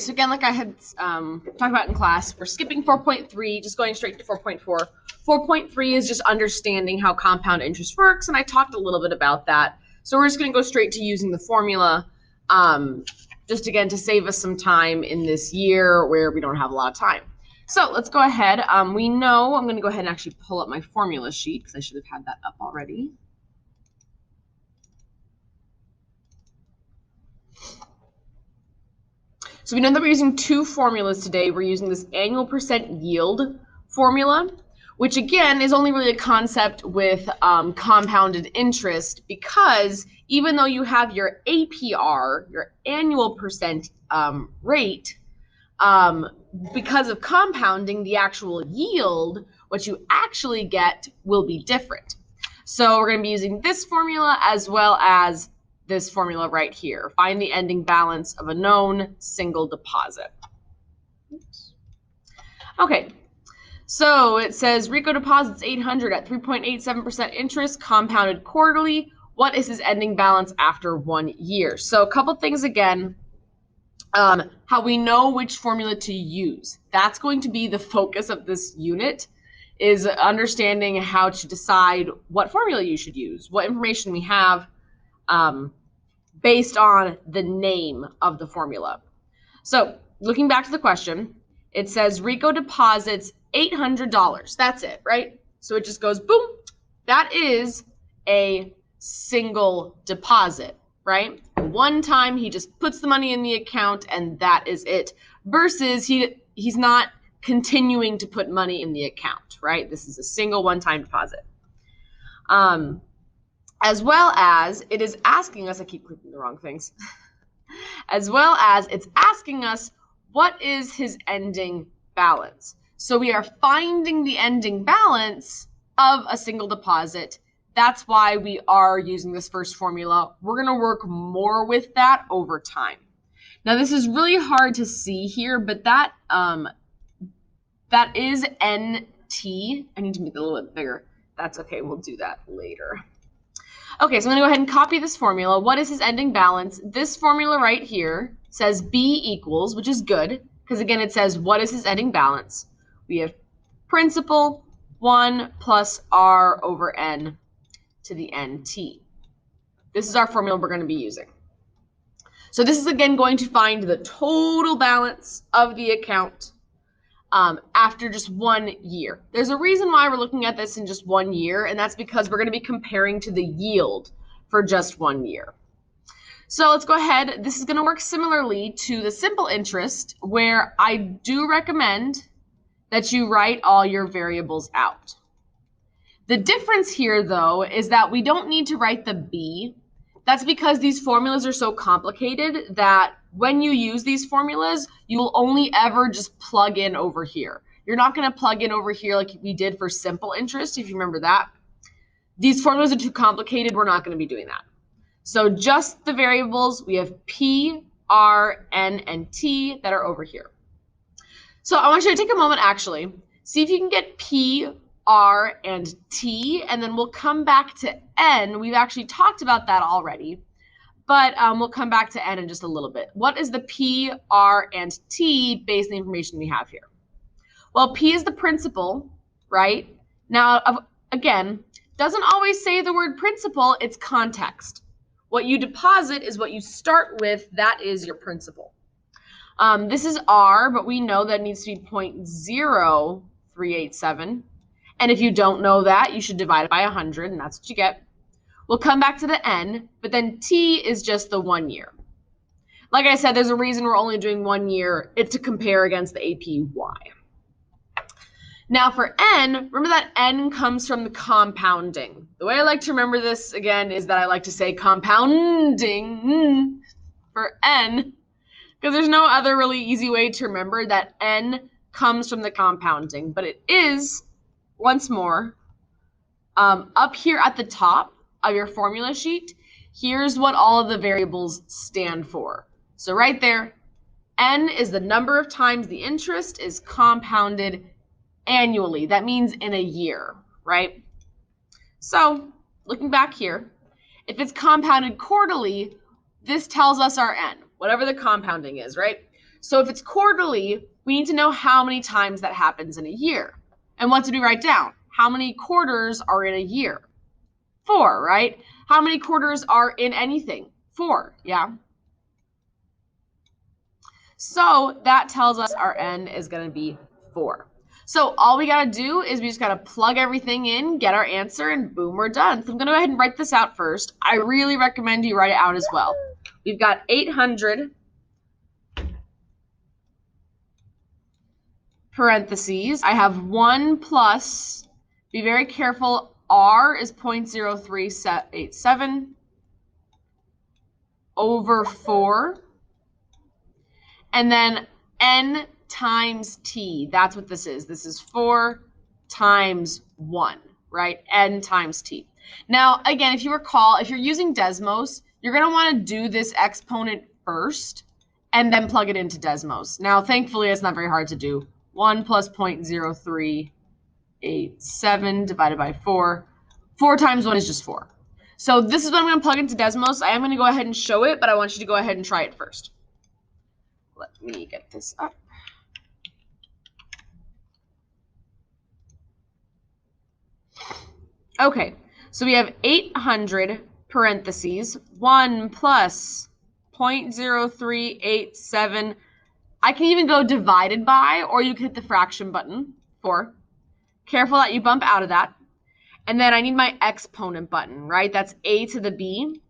So again, like I had talked about in class, we're skipping 4.3, just going straight to 4.4. 4.3 is just understanding how compound interest works, and I talked a little bit about that. So we're just going to go straight to using the formula, just again to save us some time in this year where we don't have a lot of time. So let's go ahead. We know I'm going to go ahead and actually pull up my formula sheet because I should have had that up already. So we know that we're using two formulas today. We're using this annual percent yield formula, which again is only really a concept with compounded interest, because even though you have your APR, your annual percent rate, because of compounding, the actual yield, what you actually get, will be different. So we're going to be using this formula as well as this formula right here. Find the ending balance of a known single deposit. Oops. Okay, so it says Rico deposits $800 at 3.87% interest, compounded quarterly. What is his ending balance after 1 year? So a couple things again. How we know which formula to use. That's going to be the focus of this unit, is understanding how to decide what formula you should use, what information we have, based on the name of the formula. So looking back to the question, it says Rico deposits $800. That's it, right? So it just goes boom. That is a single deposit, right? One time he just puts the money in the account and that is it. Versus he's not continuing to put money in the account, right? This is a single one-time deposit. As well as it is asking us, I keep clicking the wrong things, as well as it's asking us what is his ending balance. So we are finding the ending balance of a single deposit. That's why we are using this first formula. We're going to work more with that over time. Now this is really hard to see here, but that is NT. I need to make it a little bit bigger. That's okay. We'll do that later. Okay, so I'm going to go ahead and copy this formula. What is his ending balance? This formula right here says B equals, which is good, because again, it says what is his ending balance. We have principal 1 plus R over N to the NT. This is our formula we're going to be using. So this is again going to find the total balance of the account after just 1 year. There's a reason why we're looking at this in just 1 year, and that's because we're going to be comparing to the yield for just 1 year. So let's go ahead. This is going to work similarly to the simple interest, where I do recommend that you write all your variables out. The difference here, though, is that we don't need to write the B. That's because these formulas are so complicated that when you use these formulas, you will only ever just plug in over here. You're not going to plug in over here like we did for simple interest, if you remember that. These formulas are too complicated. We're not going to be doing that. So just the variables, we have P, R, N, and T that are over here. So I want you to take a moment, actually. See if you can get P, R, and T, and then we'll come back to N. We've actually talked about that already. But we'll come back to N in just a little bit. What is the P, R, and T based on the information we have here? Well, P is the principal, right? Now, again, doesn't always say the word principal, it's context. What you deposit is what you start with, that is your principal. This is R, but we know that it needs to be 0.0387. And if you don't know that, you should divide it by 100, and that's what you get. We'll come back to the N, but then T is just the 1 year. Like I said, there's a reason we're only doing 1 year. It's to compare against the APY. Now for N, remember that N comes from the compounding. The way I like to remember this, again, is that I like to say compounding for N, because there's no other really easy way to remember that N comes from the compounding. But it is, once more, up here at the top of your formula sheet, here's what all of the variables stand for. So right there, N is the number of times the interest is compounded annually. That means in a year, right? So looking back here, if it's compounded quarterly, this tells us our N, whatever the compounding is, right? So if it's quarterly, we need to know how many times that happens in a year. And what did we write down? How many quarters are in a year? 4, right? How many quarters are in anything? 4, yeah? So that tells us our n is going to be 4. So all we got to do is we just got to plug everything in, get our answer, and boom, we're done. So I'm going to go ahead and write this out first. I really recommend you write it out as well. We've got 800 parentheses. I have 1 plus, be very careful, r is 0.0387 over 4. And then n times t, that's what this is. This is 4 times 1, right? N times t. Now, again, if you recall, if you're using Desmos, you're going to want to do this exponent first and then plug it into Desmos. Now, thankfully, it's not very hard to do. 1 plus 0.0387 divided by 4. 4 times 1 is just 4. So this is what I'm going to plug into Desmos. I am going to go ahead and show it, but I want you to go ahead and try it first. Let me get this up. Okay, so we have 800 parentheses, 1 plus 0.0387. I can even go divided by, or you can hit the fraction button, 4. Careful that you bump out of that. And then I need my exponent button, right? That's a to the b.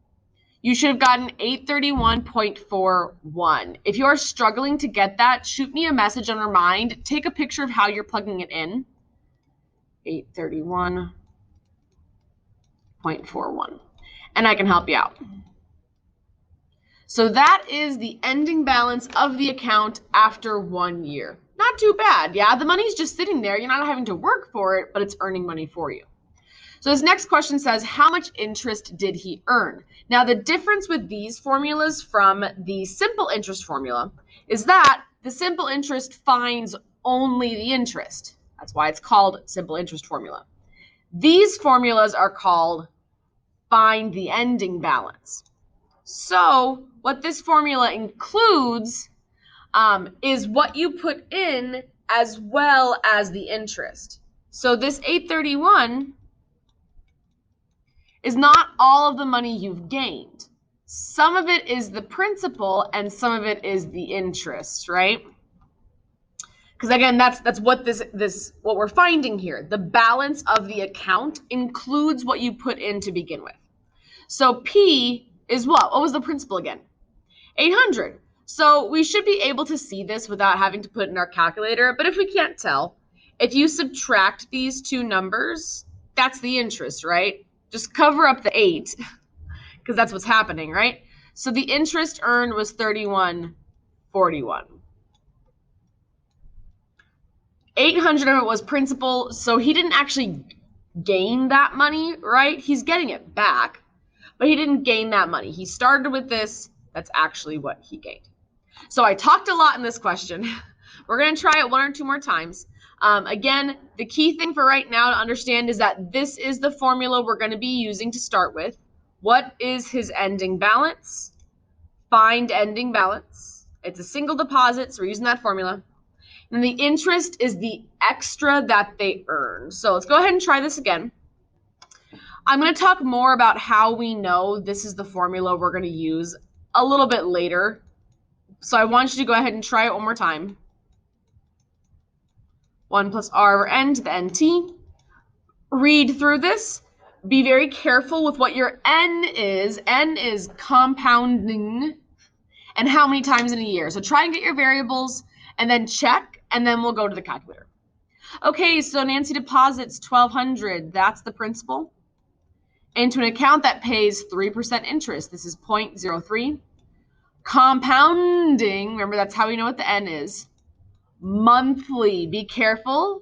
You should have gotten 831.41. If you are struggling to get that, shoot me a message on Remind. Take a picture of how you're plugging it in. 831.41. And I can help you out. So that is the ending balance of the account after 1 year. Not too bad, yeah? The money's just sitting there. You're not having to work for it, but it's earning money for you. So this next question says, how much interest did he earn? Now, the difference with these formulas from the simple interest formula is that the simple interest finds only the interest. That's why it's called simple interest formula. These formulas are called find the ending balance. So what this formula includes is what you put in as well as the interest. So this 831 is not all of the money you've gained. Some of it is the principal and some of it is the interest, right? Because again, that's what what we're finding here. The balance of the account includes what you put in to begin with. So P is what? What was the principal again? 800. So we should be able to see this without having to put it in our calculator. But if we can't tell, if you subtract these two numbers, that's the interest, right? Just cover up the 8 because that's what's happening, right? So the interest earned was 31.41. 800 of it was principal, so he didn't actually gain that money, right? He's getting it back, but he didn't gain that money. He started with this. That's actually what he gained. So I talked a lot in this question. We're going to try it 1 or 2 more times. Again, the key thing for right now to understand is that this is the formula we're going to be using to start with. What is his ending balance? Find ending balance. It's a single deposit, so we're using that formula. And the interest is the extra that they earn. So let's go ahead and try this again. I'm going to talk more about how we know this is the formula we're going to use a little bit later. So I want you to go ahead and try it 1 more time. 1 plus r over n to the nt. Read through this. Be very careful with what your n is. N is compounding and how many times in a year. So try and get your variables and then check, and then we'll go to the calculator. Okay, so Nancy deposits $1,200. That's the principal into an account that pays 3% interest. This is 0.03. Compounding, remember that's how we know what the n is. Monthly, be careful.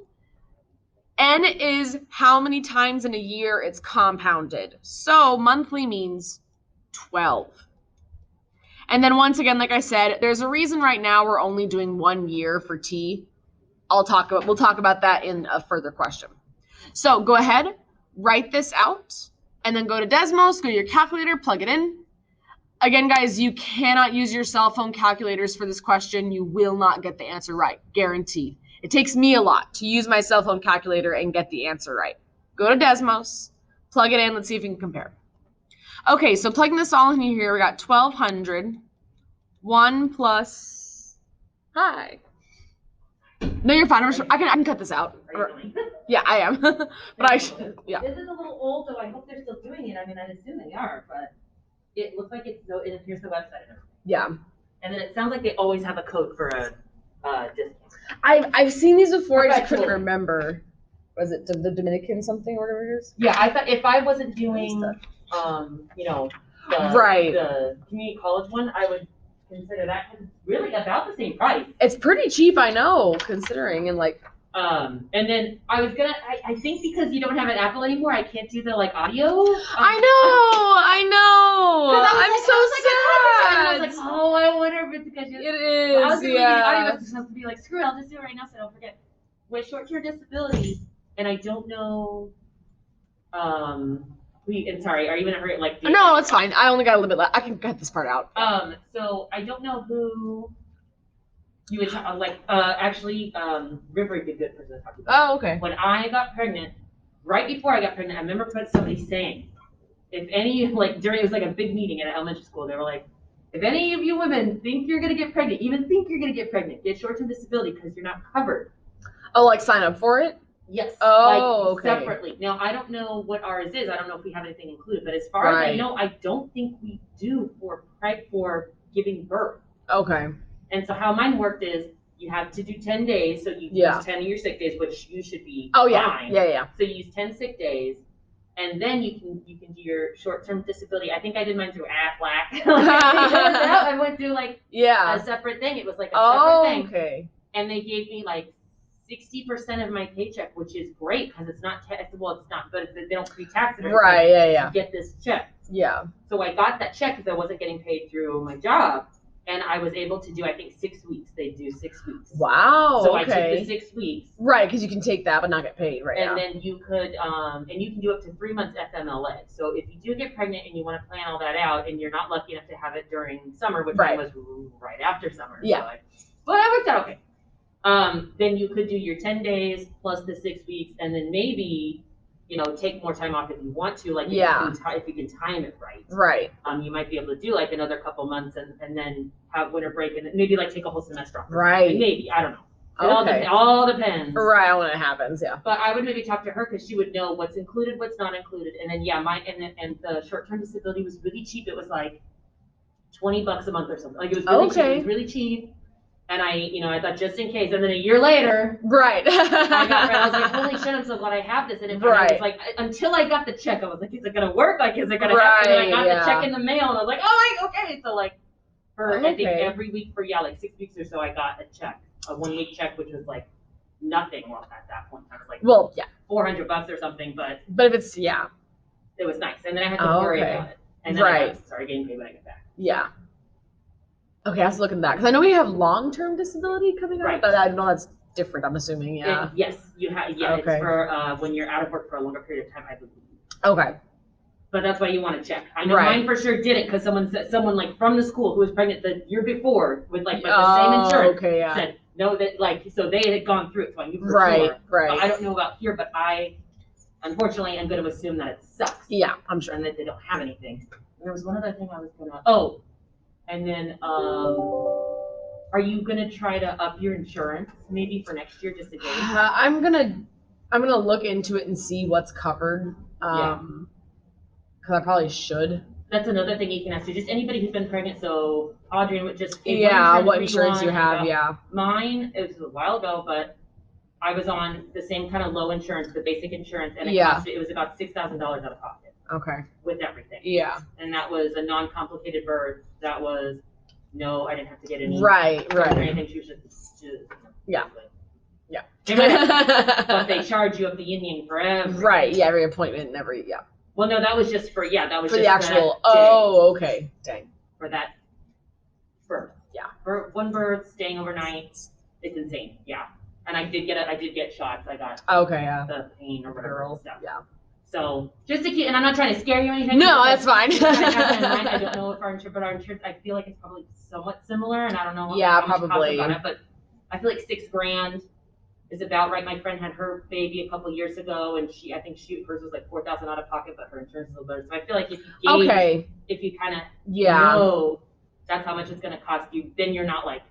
N is how many times in a year it's compounded. So monthly means 12. And then once again, like I said, there's a reason right now we're only doing 1 year for T. We'll talk about that in a further question. So go ahead, write this out, and then go to Desmos, go to your calculator, plug it in. Again, guys, you cannot use your cell phone calculators for this question. You will not get the answer right, guaranteed. It takes me a lot to use my cell phone calculator and get the answer right. Go to Desmos, plug it in, let's see if you can compare. Okay, so plugging this all in here, we got 1,200. 1 plus, hi. No, you're fine. I can cut this out. Yeah, I am. But I should, yeah. This is a little old, though. I hope they're still doing it. I mean, I'd assume they are, but it looks like it appears the website. Yeah. And then it sounds like they always have a code for a discount. I've seen these before. I just couldn't remember. Was it the Dominican something or whatever it is? Yeah, I thought if I wasn't doing, the community college one, I would consider that because it's really about the same price. It's pretty cheap, I know, considering, and like. And then I was gonna. I think because you don't have an Apple anymore, I can't do the audio. I know. I'm so sad. And I was like, oh, I wonder if it's because you. It is. I was gonna leave the audio message to be like, screw it, I'll just do it right now, so I don't forget. With short-term disability, and I don't know. And sorry, are you gonna hurt like? No, it's fine. I only got a little bit left. I can cut this part out. So I don't know who. You would River would be a good person to talk about. Oh, okay. When I got pregnant, right before I got pregnant, I remember somebody saying, if any, it was like a big meeting at an elementary school, they were like, if any of you women think you're going to get pregnant, get short-term disability because you're not covered. Oh, like sign up for it? Yes. Oh, okay. Separately. Now, I don't know what ours is. I don't know if we have anything included, but as far as I know, I don't think we do for giving birth. Okay. And so how mine worked is you have to do 10 days, so you use 10 of your sick days, which you should be fine. Yeah. So you use 10 sick days, and then you can do your short-term disability. I think I did mine through Aflac. I went through a separate thing. It was like a separate thing. Okay. And they gave me 60% of my paycheck, which is great because it's not but they don't pre-tax it. Right. Yeah. To get this check. Yeah. So I got that check because I wasn't getting paid through my job. And I was able to do, I think, 6 weeks. They do 6 weeks. Wow. So I took the 6 weeks. Right, because you can take that but not get paid, right? And then you could, and you can do up to 3 months FMLA. So if you do get pregnant and you want to plan all that out, and you're not lucky enough to have it during summer, which I was right after summer. Yeah. But that worked out okay. Then you could do your 10 days plus the 6 weeks, and then maybe, take more time off if you want to, if you can time it right. Right. You might be able to do another couple months and then have winter break and maybe take a whole semester off. Right. Maybe, I don't know. It all depends. Right, when it happens, yeah. But I would maybe talk to her because she would know what's included, what's not included. And then mine and the short-term disability was really cheap. It was $20 a month or something. It was really cheap. It was really cheap. And I thought just in case. And then a year later, right. I was like, holy shit, I'm so glad I have this. And it was until I got the check, I was like, is it gonna work? Is it gonna happen? And I got the check in the mail, and I was like, oh, okay. So I think every week for 6 weeks or so, I got a check, a 1 week check, which was nothing. Well, at that point, I was $400 or something. But if it's it was nice. And then I had to worry about it. And then I started getting paid when I got back. Yeah. Okay, I have to look at that because I know we have long-term disability coming up, but I know that's different. I'm assuming, yeah. Yes, you have. Yeah, okay. It's for when you're out of work for a longer period of time, I believe. Okay. But that's why you want to check. I know mine for sure didn't because someone from the school who was pregnant the year before with the same insurance said no that so they had gone through it, so I knew for sure. Right. But I don't know about here, but I unfortunately am going to assume that it sucks. Yeah, I'm sure. And that they don't have anything. There was one other thing I was gonna. And then, are you gonna try to up your insurance maybe for next year just to get? I'm gonna look into it and see what's covered. Because I probably should. That's another thing you can ask. So just anybody who's been pregnant. So Audrey would just what insurance you have? Yeah. Mine it was a while ago, but I was on the same kind of low insurance, the basic insurance, and it was about $6,000 out of pocket. Okay. With everything. Yeah. And that was a non-complicated birth. That was I didn't have to get any. Right. Anything. She was just yeah. But they charge you up the yin for everything. Right. Yeah. Every appointment and every. Yeah. Well, no, that was just for that was for just the actual. Oh, okay. Dang. For that birth. Yeah. For one birth, staying overnight. It's insane. Yeah. And I did get shots. I got. Okay. Yeah. The pain or whatever stuff. Yeah. So just to keep, and I'm not trying to scare you or anything. No, that's fine. I don't know if our insurance, I feel like it's probably somewhat similar, and I don't know. Yeah, how much probably. cost about it, but I feel like $6,000 is about right. My friend had her baby a couple years ago, and I think hers was like $4,000 out of pocket, but her insurance is a little better. So I feel like if you gauge, if you kind of know that's how much it's going to cost you, then you're not like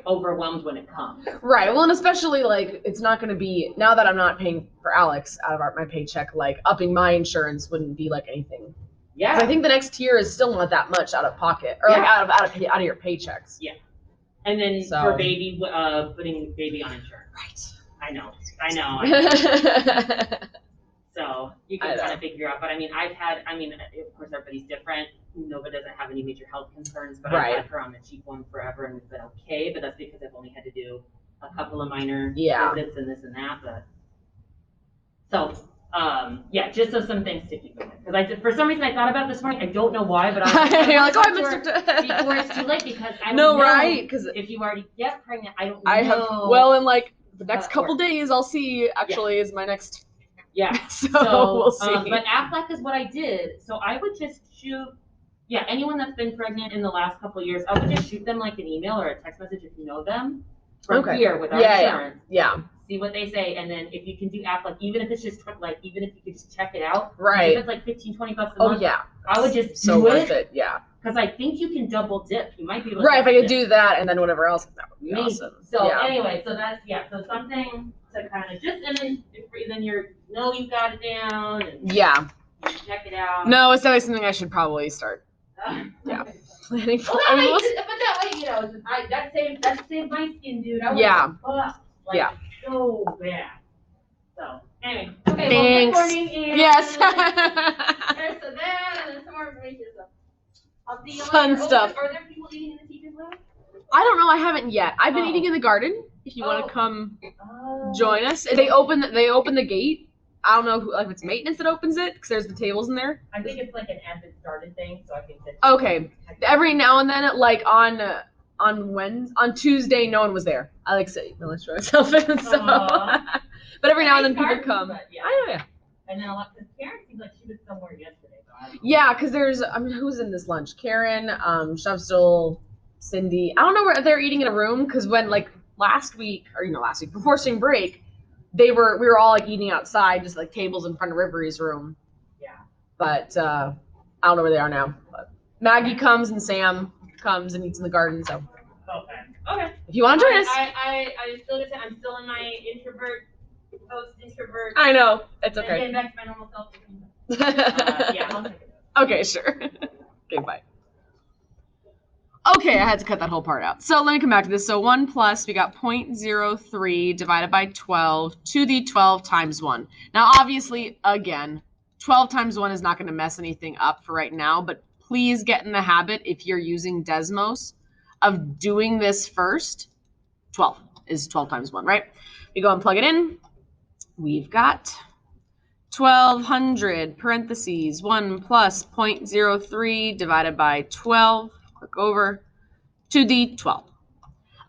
overwhelmed when it comes. Right. Well, and especially like it's not going to be, now that I'm not paying for Alex out of my paycheck, like upping my insurance wouldn't be like anything. Yeah. Because I think the next tier is still not that much out of pocket, or like out of your paychecks. Yeah. And then for baby, putting baby on insurance. Right. I know. So you can kind of figure out. But I mean, of course, everybody's different. Nova doesn't have any major health concerns, but I've had her on the cheap one forever, and it's been okay. But that's because I've only had to do a couple of minor visits and this and that. But just some things to keep in mind. Because for some reason I thought about it this morning. I don't know why, but I was before it's too late, because I don't know because if you already get pregnant, I don't know. Well, in like the next couple days, I'll see. Actually, is my next. Yeah. So we'll see. But Aflac is what I did. So I would just shoot. Yeah, anyone that's been pregnant in the last couple of years, I would just shoot them like an email or a text message if you know them from here with our insurance. Yeah. See what they say, and then if you can do Aflac, even if it's just even if you could just check it out. Right. If it's like $15-20 a month. Oh yeah. I would just so worth it. Yeah. Because I think you can double dip. You might be able to if I could do that and then whatever else, that would be awesome. So anyway, so that's so something to kind of just, and then you got it down. And you check it out. No, it's definitely something I should probably start. Planning for. But that way, that saved my skin, dude. I was so bad. So anyway, okay. Thanks. Well, good morning. Yes. There's that, and then some more information. So I'll see you later. Fun stuff. Are there people eating in the teacher's lounge? I don't know. I haven't yet. I've been eating in the garden. If you want to come join us, they open the gate. I don't know if it's maintenance that opens it, because there's the tables in there. I think it's like an advent started thing, so I think that. Okay. Every now and then, like on Tuesday, no one was there. I like to throw myself in, so. But every now and then people come. Yeah. And then Karen seems like she was somewhere yesterday. Yeah, because there's, who's in this lunch? Karen, Shovstel, Cindy. I don't know where they're eating in a room, because when last week before spring break, we were all like eating outside, just like tables in front of Rivery's room. Yeah. But I don't know where they are now. But Maggie comes and Sam comes and eats in the garden. So. Okay. If you want to join us. I'm still in my post-introvert. I know. It's okay. Getting back to my normal self. Okay, sure. Okay, bye. Okay, I had to cut that whole part out. So let me come back to this. So 1 plus, we got 0.03 divided by 12 to the 12 times 1. Now, obviously, again, 12 times 1 is not going to mess anything up for right now, but please get in the habit, if you're using Desmos, of doing this first. 12 is 12 times 1, right? We go and plug it in. We've got 1200 parentheses 1 plus 0.03 divided by 12. Click over to the 12.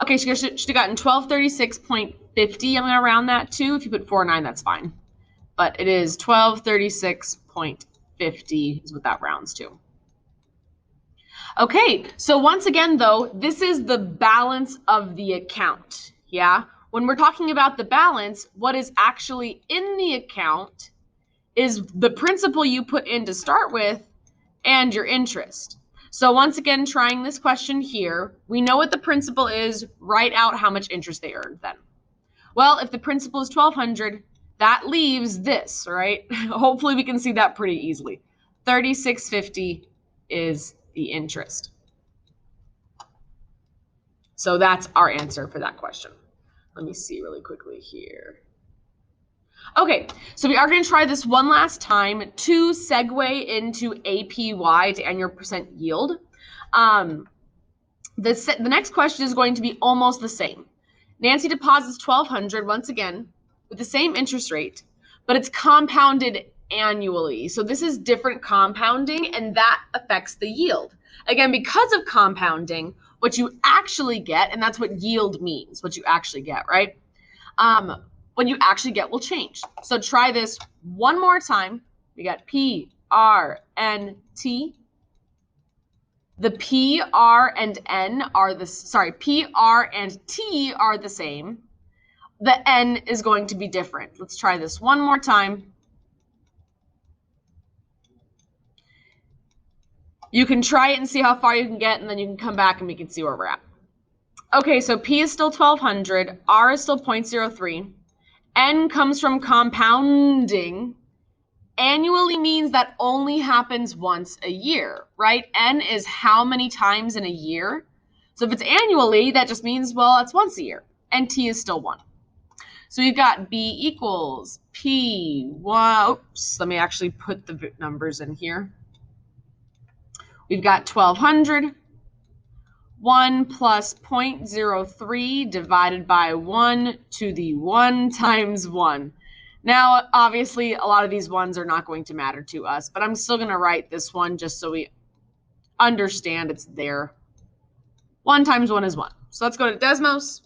Okay, she should have gotten 1236.50. I'm going to round that too. If you put 49, that's fine. But it is 1236.50 is what that rounds to. Okay, so once again, though, this is the balance of the account. Yeah? When we're talking about the balance, what is actually in the account is the principal you put in to start with and your interest. So once again, trying this question here, we know what the principal is. Write out how much interest they earned then. Well, if the principal is 1200, that leaves this, right? Hopefully we can see that pretty easily. 3650 is the interest. So that's our answer for that question. Let me see really quickly here. Okay, so we are going to try this one last time to segue into APY, to annual percent yield. The next question is going to be almost the same. Nancy deposits $1,200 once again with the same interest rate, but it's compounded annually. So this is different compounding, and that affects the yield. Again, because of compounding, what you actually get, and that's what yield means, what you actually get, right? what you actually get will change. So try this one more time. We got P, R, N, T. The P, R, and N are P, R, and T are the same. The N is going to be different. Let's try this one more time. You can try it and see how far you can get, and then you can come back and we can see where we're at. Okay, so P is still 1200, R is still 0.03. N comes from compounding. Annually means that only happens once a year, right? N is how many times in a year. So if it's annually, that just means, well, it's once a year. And T is still 1. So we've got B equals P. Oops, let me actually put the numbers in here. We've got 1200. 1 plus 0.03 divided by 1 to the 1 times 1. Now, obviously, a lot of these ones are not going to matter to us, but I'm still going to write this one just so we understand it's there. 1 times 1 is 1. So let's go to Desmos.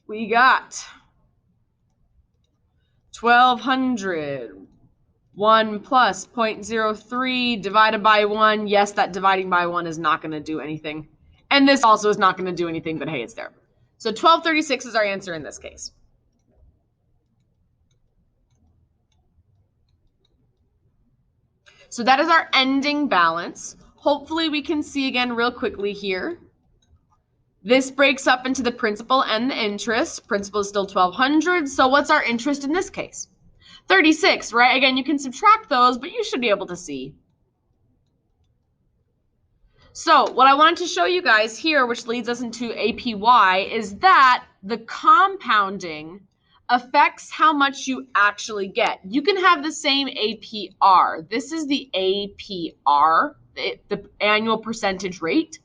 We got 1200. 1 plus 0.03 divided by 1. Yes, that dividing by 1 is not going to do anything. And this also is not going to do anything, but hey, it's there. So 1236 is our answer in this case. So that is our ending balance. Hopefully we can see again real quickly here. This breaks up into the principal and the interest. Principal is still 1200. So what's our interest in this case? 36, right? Again, you can subtract those, but you should be able to see. So what I wanted to show you guys here, which leads us into APY, is that the compounding affects how much you actually get. You can have the same APR. This is the APR, the annual percentage rate.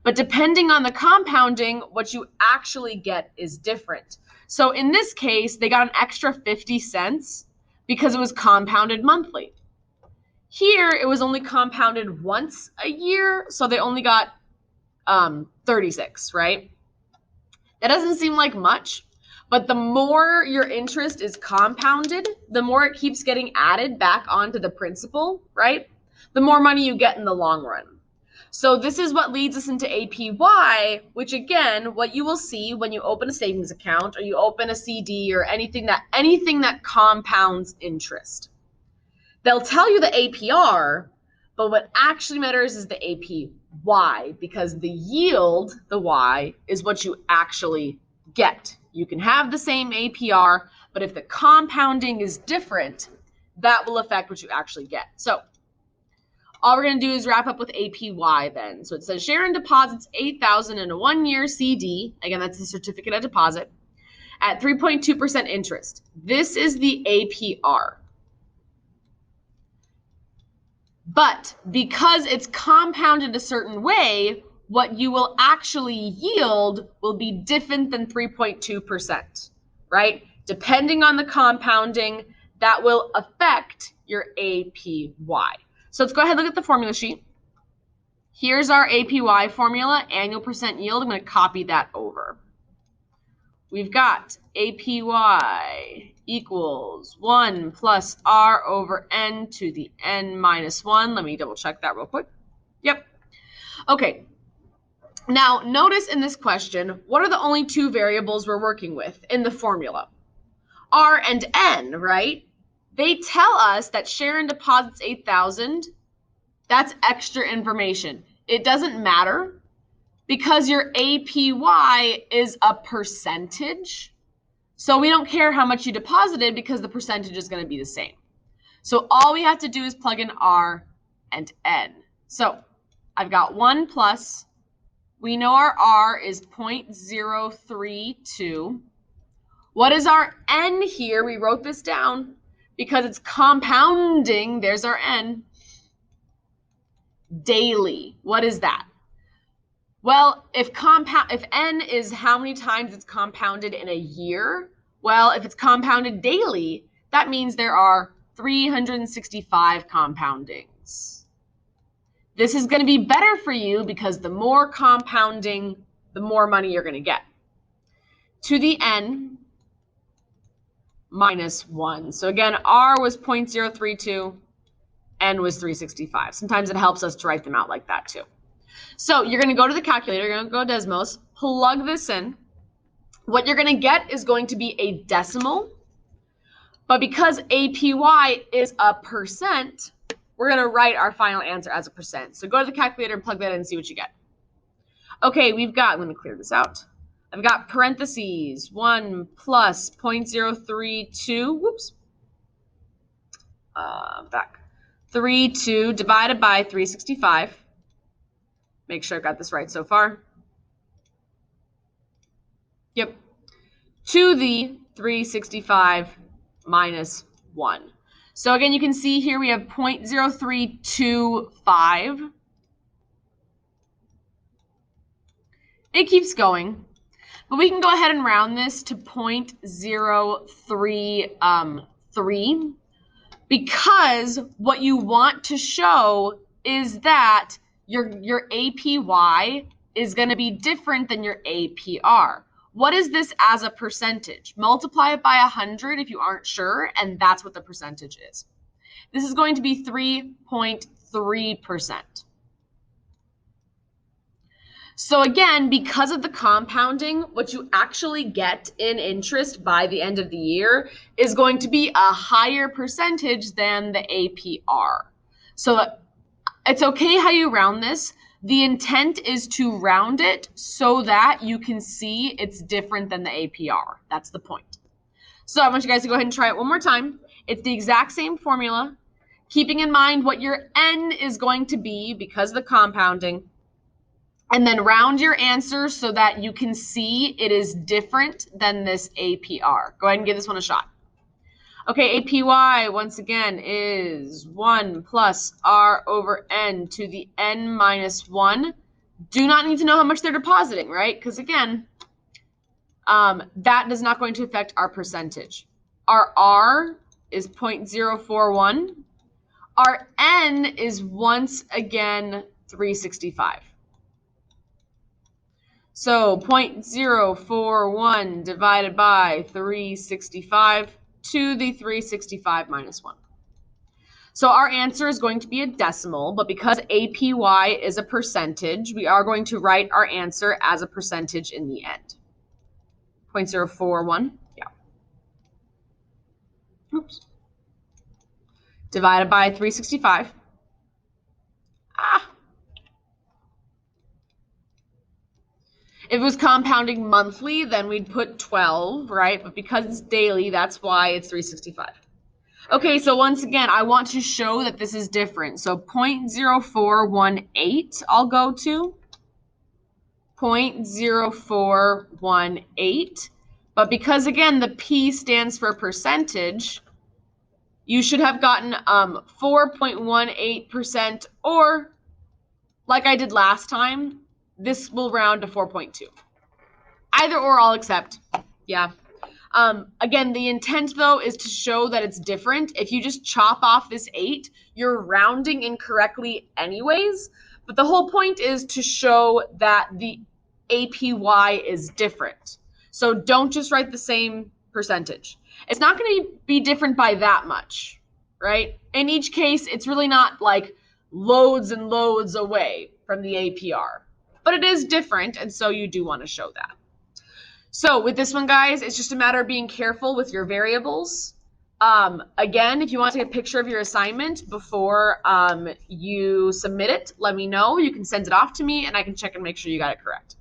But depending on the compounding, what you actually get is different. So in this case, they got an extra 50 cents because it was compounded monthly. Here, it was only compounded once a year, so they only got 36, right? That doesn't seem like much, but the more your interest is compounded, the more it keeps getting added back onto the principal, right? The more money you get in the long run. So this is what leads us into APY, which again, what you will see when you open a savings account or you open a CD or anything that compounds interest. They'll tell you the APR, but what actually matters is the APY, because the yield, the Y, is what you actually get. You can have the same APR, but if the compounding is different, that will affect what you actually get. So all we're going to do is wrap up with APY then. So it says Sharon deposits $8,000 in a 1-year CD. Again, that's the certificate of deposit at 3.2% interest. This is the APR. But because it's compounded a certain way, what you will actually yield will be different than 3.2%, right? Depending on the compounding, that will affect your APY. So let's go ahead and look at the formula sheet. Here's our APY formula, annual percent yield. I'm going to copy that over. We've got APY equals 1 plus R over N to the N minus 1. Let me double check that real quick. Yep. Okay. Now, notice in this question, what are the only 2 variables we're working with in the formula? R and N, right? They tell us that Sharon deposits $8,000. That's extra information. It doesn't matter because your APY is a percentage. So we don't care how much you deposited because the percentage is going to be the same. So all we have to do is plug in R and N. So I've got 1 plus, we know our R is 0.032. What is our N here? We wrote this down because it's compounding. There's our N. Daily. What is that? Well, if N is how many times it's compounded in a year, well, if it's compounded daily, that means there are 365 compoundings. This is going to be better for you because the more compounding, the more money you're going to get. To the N, minus 1. So again, R was 0.032, N was 365. Sometimes it helps us to write them out like that too. So you're going to go to the calculator, you're going to go to Desmos, plug this in. What you're going to get is going to be a decimal. But because APY is a percent, we're going to write our final answer as a percent. So go to the calculator and plug that in and see what you get. Okay, we've got, I'm going to clear this out. I've got parentheses, 1 plus 0.032, whoops, back, 32 divided by 365. Make sure I've got this right so far. Yep, to the 365 minus 1. So again, you can see here we have 0.0325. It keeps going. But we can go ahead and round this to 0.033 because what you want to show is that your APY is going to be different than your APR. What is this as a percentage? Multiply it by 100 if you aren't sure, and that's what the percentage is. This is going to be 3.3%. So again, because of the compounding, what you actually get in interest by the end of the year is going to be a higher percentage than the APR. So it's okay how you round this. The intent is to round it so that you can see it's different than the APR. That's the point. So I want you guys to go ahead and try it one more time. It's the exact same formula, keeping in mind what your N is going to be because of the compounding. And then round your answer so that you can see it is different than this APR. Go ahead and give this one a shot. Okay, APY, once again, is 1 plus R over N to the N minus 1. Do not need to know how much they're depositing, right? Because again, that is not going to affect our percentage. Our R is 0.041. Our N is once again 365. So 0.041 divided by 365 to the 365 minus 1. So our answer is going to be a decimal, but because APY is a percentage, we are going to write our answer as a percentage in the end. 0.041, yeah. Oops. Divided by 365. If it was compounding monthly, then we'd put 12, right? But because it's daily, that's why it's 365. Okay, so once again, I want to show that this is different. So 0.0418 I'll go to. 0.0418. But because, again, the P stands for percentage, you should have gotten 4.18%, or like I did last time, this will round to 4.2. Either or, I'll accept. Yeah. Again, the intent, though, is to show that it's different. If you just chop off this 8, you're rounding incorrectly anyways. But the whole point is to show that the APY is different. So don't just write the same percentage. It's not going to be different by that much, right? In each case, it's really not like loads and loads away from the APR. But it is different, and so you do want to show that. So with this one, guys, it's just a matter of being careful with your variables. Again, if you want to take a picture of your assignment before you submit it, let me know. You can send it off to me, and I can check and make sure you got it correct.